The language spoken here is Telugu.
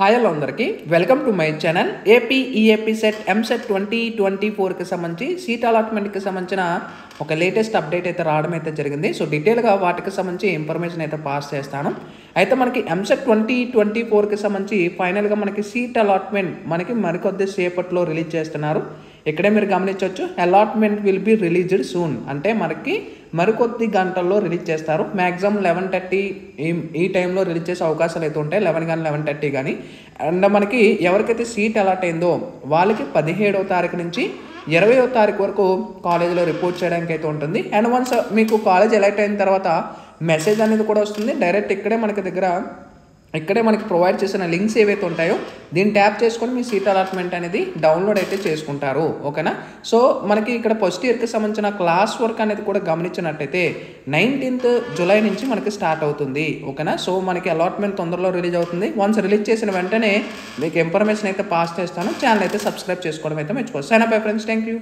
హాయ్ హలో అందరికీ welcome to my channel. AP EAPCET EAMCET 2024కి సంబంధించి సీట్ అలాట్మెంట్కి సంబంధించిన ఒక లేటెస్ట్ అప్డేట్ అయితే రావడం అయితే జరిగింది. సో డీటెయిల్గా వాటికి సంబంధించి ఇన్ఫర్మేషన్ అయితే పాస్ చేస్తాను. అయితే మనకి ఎంసెట్ 2024కి సంబంధించి ఫైనల్గా మనకి సీట్ అలాట్మెంట్ మనకి మరికొద్ది సేపట్లో రిలీజ్ చేస్తున్నారు. ఇక్కడే మీరు గమనించవచ్చు, allotment will be released soon అంటే మనకి మరికొద్ది గంటల్లో రిలీజ్ చేస్తారు. మ్యాక్సిమం 11:30 ఈ టైంలో రిలీజ్ చేసే అవకాశాలు అయితే ఉంటాయి. 11 కానీ 11:30 కానీ. అండ్ మనకి ఎవరికైతే సీట్ అలాట్ అయిందో వాళ్ళకి 17వ తారీఖు నుంచి 20వ తారీఖు వరకు కాలేజీలో రిపోర్ట్ చేయడానికి అయితే ఉంటుంది. అండ్ వన్స్ మీకు కాలేజ్ ఎలక్ట్ అయిన తర్వాత మెసేజ్ అనేది కూడా వస్తుంది. డైరెక్ట్ ఇక్కడే మనకి ప్రొవైడ్ చేసిన లింక్స్ ఏవైతే ఉంటాయో దీన్ని ట్యాప్ చేసుకొని మీ సీట్ అలాట్మెంట్ అనేది డౌన్లోడ్ అయితే చేసుకుంటారు. ఓకేనా. సో మనకి ఇక్కడ ఫస్ట్ ఇయర్కి సంబంధించిన క్లాస్ వర్క్ అనేది కూడా గమనించినట్టయితే 19th జూలై నుంచి మనకి స్టార్ట్ అవుతుంది. ఓకేనా. సో మనకి అలాట్మెంట్ తొందరలో రిలీజ్ అవుతుంది. వన్స్ రిలీజ్ చేసిన వెంటనే మీకు ఇన్ఫర్మేషన్ అయితే పాస్ చేస్తాను. ఛానల్ అయితే సబ్స్క్రైబ్ చేసుకోవడం అయితే మర్చిపోవచ్చు. Sign up friends. Thank you.